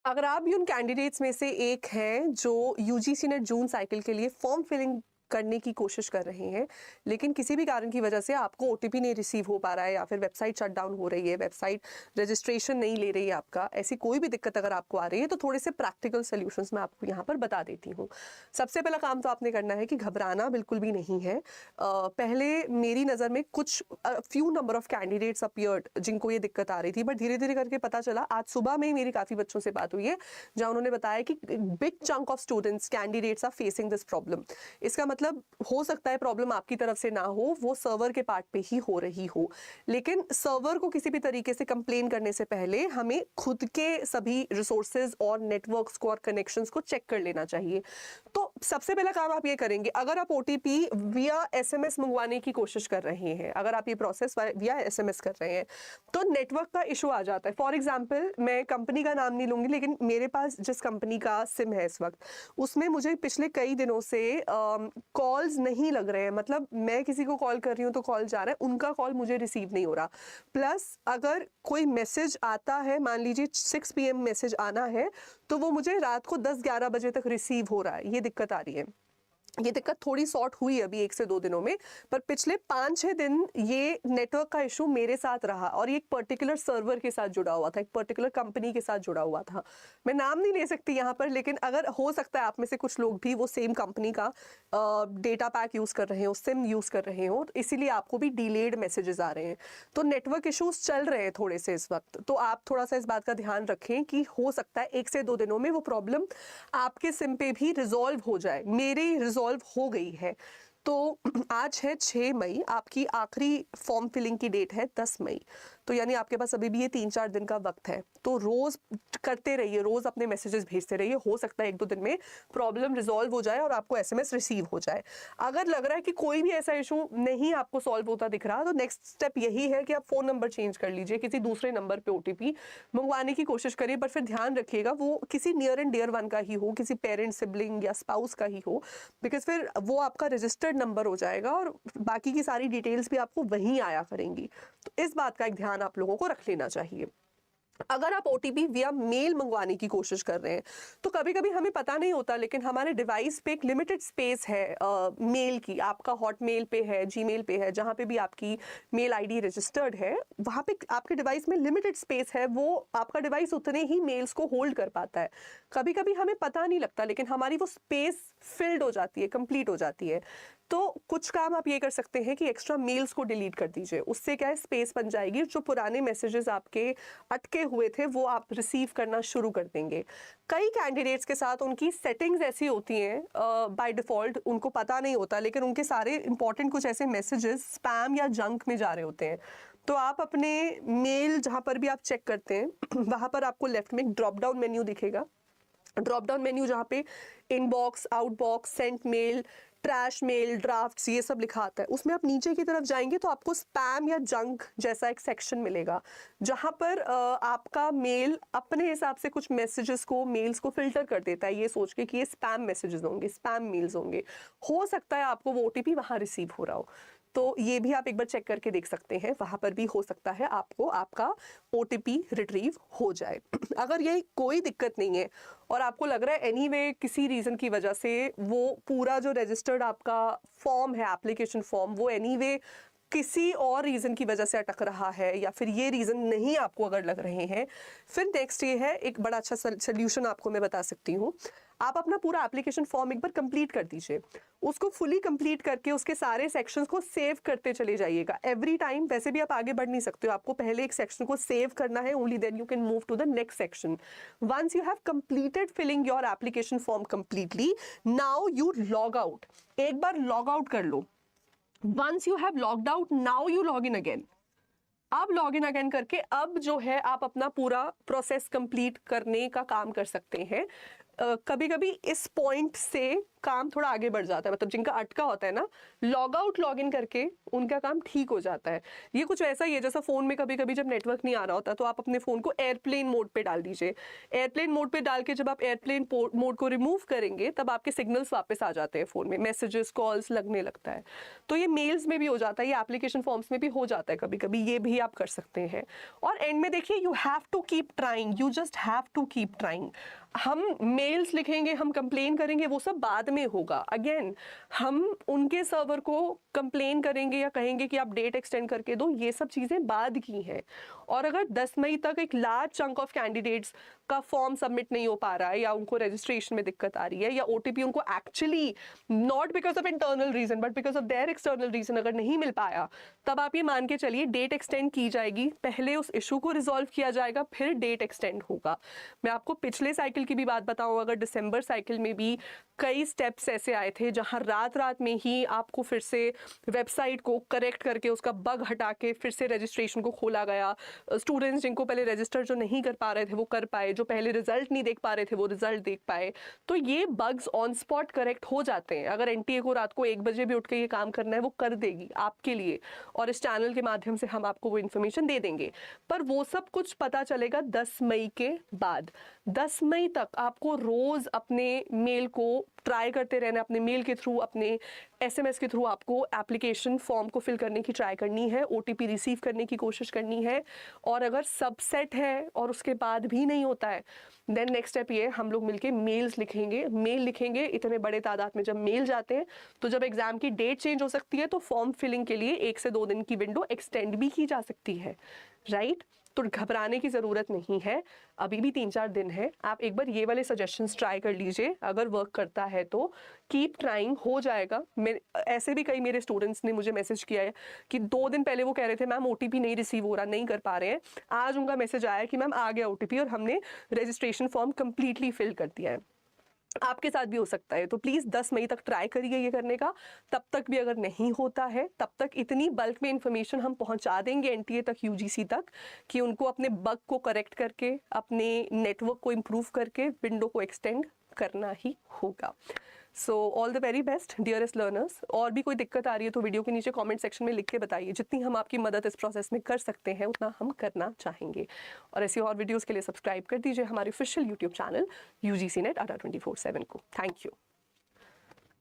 अगर आप भी उन कैंडिडेट्स में से एक हैं जो यूजीसी नेट जून साइकिल के लिए फॉर्म फिलिंग करने की कोशिश कर रहे हैं, लेकिन किसी भी कारण की वजह से आपको ओटीपी नहीं रिसीव हो पा रहा है या फिर वेबसाइट शट डाउन हो रही है, वेबसाइट रजिस्ट्रेशन नहीं ले रही है आपका, ऐसी कोई भी दिक्कत अगर आपको आ रही है तो थोड़े से प्रैक्टिकल सॉल्यूशंस मैं आपको यहाँ पर बता देती हूँ। सबसे पहला काम तो आपने करना है कि घबराना बिल्कुल भी नहीं है। पहले मेरी नज़र में कुछ few number of candidates appeared जिनको ये दिक्कत आ रही थी, बट धीरे धीरे करके पता चला, आज सुबह में मेरी काफ़ी बच्चों से बात हुई है जहाँ उन्होंने बताया कि big chunk of students candidates are facing this problem. इसका मतलब हो सकता है प्रॉब्लम आपकी तरफ से ना हो, वो सर्वर के पार्ट पे ही हो रही हो, लेकिन सर्वर को किसी भी तरीके से कंप्लेन करने से पहले हमें खुद के सभी रिसोर्सेज और नेटवर्क्स को और कनेक्शंस को चेक कर लेना चाहिए। तो सबसे पहला काम आप ये करेंगे, अगर आप ओटीपी विया एसएमएस मंगवाने की कोशिश कर रहे हैं, अगर आप ये प्रोसेस विया एसएमएस कर रहे हैं तो नेटवर्क का इशू आ जाता है। फॉर एग्जाम्पल, मैं कंपनी का नाम नहीं लूंगी, लेकिन मेरे पास जिस कंपनी का सिम है इस वक्त, उसमें मुझे पिछले कई दिनों से कॉल्स नहीं लग रहे हैं। मतलब मैं किसी को कॉल कर रही हूँ तो कॉल जा रहा है, उनका कॉल मुझे रिसीव नहीं हो रहा। प्लस अगर कोई मैसेज आता है, मान लीजिए 6 PM मैसेज आना है, तो वो मुझे रात को 10-11 बजे तक रिसीव हो रहा है। ये दिक्कत आ रही है। ये दिक्कत थोड़ी सॉर्ट हुई अभी 1 से 2 दिनों में, पर पिछले 5-6 दिन ये नेटवर्क का इशू मेरे साथ रहा और ये एक पर्टिकुलर सर्वर के साथ जुड़ा हुआ था, एक पर्टिकुलर कंपनी के साथ जुड़ा हुआ था। मैं नाम नहीं ले सकती यहाँ पर, लेकिन अगर हो सकता है आप में से कुछ लोग भी वो सेम कंपनी का डेटा पैक यूज़ कर रहे हो, सिम यूज़ कर रहे हो, तो इसीलिए आपको भी डिलेड मैसेजेस आ रहे हैं। तो नेटवर्क इशूज़ चल रहे हैं थोड़े से इस वक्त, तो आप थोड़ा सा इस बात का ध्यान रखें कि हो सकता है 1 से 2 दिनों में वो प्रॉब्लम आपके सिम पे भी रिजॉल्व हो जाए। मेरी रिजॉल्व हो गई है। तो आज है 6 मई, आपकी आखिरी फॉर्म फिलिंग की डेट है 10 मई, तो यानी आपके पास अभी भी ये 3-4 दिन का वक्त है। तो रोज करते रहिए, रोज अपने मैसेजेस भेजते रहिए, हो सकता है 1-2 दिन में प्रॉब्लम रिजॉल्व हो जाए और आपको एसएमएस रिसीव हो जाए। अगर लग रहा है कि कोई भी ऐसा इशू नहीं आपको सॉल्व होता दिख रहा, तो नेक्स्ट स्टेप यही है कि आप फोन नंबर चेंज कर लीजिए, किसी दूसरे नंबर पे ओटीपी मंगवाने की कोशिश करिए, पर फिर ध्यान रखिएगा वो किसी नियर एंड डियर वन का ही हो, किसी पेरेंट, सिबलिंग या स्पाउस का ही हो, बिकॉज फिर वो आपका रजिस्टर्ड नंबर हो जाएगा और बाकी की सारी डिटेल्स भी आपको वहीं आया करेंगी। तो इस बात का एक ध्यान आप लोगों को रख लेना चाहिए। अगर आप ओटीपी विया मेल मंगवाने की कोशिश कर रहे हैं, तो कभी कभी हमें पता नहीं होता, लेकिन हमारे डिवाइस पे एक लिमिटेड स्पेस है मेल की। आपका हॉटमेल पे है, जीमेल पे है, जहाँ पे भी आपकी मेल आईडी रजिस्टर्ड है, वहाँ पे आपके डिवाइस में लिमिटेड स्पेस है। वो आपका डिवाइस उतने ही मेल्स को होल्ड कर पाता है। कभी कभी हमें पता नहीं लगता, लेकिन हमारी वो स्पेस फिल्ड हो जाती है, कंप्लीट हो जाती है। तो कुछ काम आप ये कर सकते हैं कि एक्स्ट्रा मेल्स को डिलीट कर दीजिए, उससे क्या है, स्पेस बन जाएगी। जो पुराने मैसेजेस आपके अटके हुए थे वो आप रिसीव करना शुरू कर देंगे। कई कैंडिडेट्स के साथ उनकी सेटिंग्स ऐसी होती हैं बाय डिफॉल्ट, उनको पता नहीं होता, लेकिन उनके सारे इंपॉर्टेंट कुछ ऐसे मैसेजेस स्पैम या जंक में जा रहे होते हैं। तो आप अपने मेल जहाँ पर भी आप चेक करते हैं, वहाँ पर आपको लेफ्ट में एक ड्रॉप डाउन मेन्यू दिखेगा। ड्रॉप डाउन मेन्यू जहाँ पे inbox, outbox, sent mail, trash mail, drafts, ये सब लिखा आता है, उसमें आप नीचे की तरफ जाएंगे तो आपको स्पैम या जंक जैसा एक सेक्शन मिलेगा, जहां पर आपका मेल अपने हिसाब से कुछ मैसेजेस को, मेल्स को फिल्टर कर देता है, ये सोच के कि ये स्पैम मैसेजेस होंगे, स्पैम मेल्स होंगे। हो सकता है आपको वो ओटीपी वहां रिसीव हो रहा हो, तो ये भी आप एक बार चेक करके देख सकते हैं, वहां पर भी हो सकता है आपको आपका ओटीपी रिट्रीव हो जाए। अगर ये कोई दिक्कत नहीं है और आपको लग रहा है एनीवे किसी रीज़न की वजह से वो पूरा जो रजिस्टर्ड आपका फॉर्म है, एप्लीकेशन फॉर्म, वो एनीवे किसी और रीज़न की वजह से अटक रहा है, या फिर ये रीज़न नहीं आपको अगर लग रहे हैं, फिर नेक्स्ट ये है, एक बड़ा अच्छा सोल्यूशन आपको मैं बता सकती हूँ। आप अपना पूरा एप्लीकेशन फॉर्म एक बार कंप्लीट कर दीजिए, उसको फुली कंप्लीट करके उसके सारे सेक्शंस को सेव करते चले जाइएगा एवरी टाइम। वैसे भी आप आगे बढ़ नहीं सकते हो, आपको पहले एक सेक्शन को सेव करना है, only then you can move to the next section. Once you have completed filling your application form completely, now you log out. एक बार लॉग आउट कर लो। Once you have logged out, now you log in again. अब log in again करके अब जो है आप अपना पूरा प्रोसेस कंप्लीट करने का काम कर सकते हैं। कभी कभी इस पॉइंट से काम थोड़ा आगे बढ़ जाता है, मतलब जिनका अटका होता है ना, लॉग आउट लॉग इन करके उनका काम ठीक हो जाता है। ये कुछ ऐसा ही है जैसा फ़ोन में कभी कभी जब नेटवर्क नहीं आ रहा होता तो आप अपने फ़ोन को एयरप्लेन मोड पे डाल दीजिए। एयरप्लेन मोड पे डाल के जब आप एयरप्लेन मोड को रिमूव करेंगे तब आपके सिग्नल्स वापस आ जाते हैं फ़ोन में, मैसेजेस कॉल्स लगने लगता है। तो ये मेल्स में भी हो जाता है, ये एप्लीकेशन फॉर्म्स में भी हो जाता है कभी कभी, ये भी आप कर सकते हैं। और एंड में देखिए, you have to keep trying, you just have to keep trying. हम मेल्स लिखेंगे, हम कंप्लेन करेंगे, वो सब बाद में होगा। अगेन हम उनके सर्वर को कंप्लेन करेंगे या कहेंगे कि आप डेट एक्सटेंड करके दो, ये सब चीज़ें बाद की हैं। और अगर 10 मई तक एक लार्ज चंक ऑफ कैंडिडेट्स का फॉर्म सबमिट नहीं हो पा रहा है या उनको रजिस्ट्रेशन में दिक्कत आ रही है या ओटीपी उनको actually not because of internal reason but because of their external reason अगर नहीं मिल पाया, तब आप ये मान के चलिए डेट एक्सटेंड की जाएगी। पहले उस इशू को रिजॉल्व किया जाएगा, फिर डेट एक्सटेंड होगा। मैं आपको पिछले साइकिल की भी बात बताऊं, अगर दिसंबर साइकिल में भी कई स्टेप्स ऐसे आए थे जहां रात रात में ही आपको फिर से वेबसाइट को करेक्ट करके उसका बग हटा के फिर से रजिस्ट्रेशन को खोला गया। स्टूडेंट्स जिनको पहले रजिस्टर जो नहीं कर पा रहे थे वो कर पाए, जो पहले रिजल्ट नहीं देख पा रहे थे वो रिजल्ट देख पाए। तो ये बग्स ऑन स्पॉट करेक्ट हो जाते हैं। अगर एनटीए को रात को 1 बजे भी उठ के ये काम करना है वो कर देगी आपके लिए, और इस चैनल के माध्यम से हम आपको वो इन्फॉर्मेशन दे देंगे। पर वो सब कुछ पता चलेगा 10 मई के बाद। 10 मई तक आपको रोज अपने मेल को ट्राई करते रहना, अपने मेल के थ्रू, अपने एसएमएस के थ्रू आपको एप्लीकेशन फॉर्म को फिल करने की ट्राई करनी है, ओटीपी रिसीव करने की कोशिश करनी है। और अगर सबसेट है और उसके बाद भी नहीं होता है, देन नेक्स्ट स्टेप ये, हम लोग मिलके मेल्स लिखेंगे। मेल लिखेंगे, इतने बड़े तादाद में जब मेल जाते हैं तो जब एग्जाम की डेट चेंज हो सकती है तो फॉर्म फिलिंग के लिए 1 से 2 दिन की विंडो एक्सटेंड भी की जा सकती है, राइट? तो घबराने की ज़रूरत नहीं है, अभी भी 3-4 दिन है। आप एक बार ये वाले सजेशंस ट्राई कर लीजिए, अगर वर्क करता है तो कीप ट्राइंग, हो जाएगा। मैं ऐसे भी कई मेरे स्टूडेंट्स ने मुझे मैसेज किया है कि 2 दिन पहले वो कह रहे थे मैम ओटीपी नहीं रिसीव हो रहा, नहीं कर पा रहे हैं। आज उनका मैसेज आया कि मैम आ गया ओटीपी और हमने रजिस्ट्रेशन फॉर्म कम्प्लीटली फिल कर दिया है। आपके साथ भी हो सकता है, तो प्लीज़ 10 मई तक ट्राई करिए ये करने का। तब तक भी अगर नहीं होता है, तब तक इतनी बल्क में इंफॉर्मेशन हम पहुंचा देंगे एनटीए तक, यूजीसी तक, कि उनको अपने बग को करेक्ट करके, अपने नेटवर्क को इम्प्रूव करके विंडो को एक्सटेंड करना ही होगा। So all the very best dearest learners. और भी कोई दिक्कत आ रही है तो वीडियो के नीचे कमेंट सेक्शन में लिख के बताइए। जितनी हम आपकी मदद इस प्रोसेस में कर सकते हैं उतना हम करना चाहेंगे। और ऐसी और वीडियोस के लिए सब्सक्राइब कर दीजिए हमारे official YouTube channel UGC NET 24/7 को। Thank you.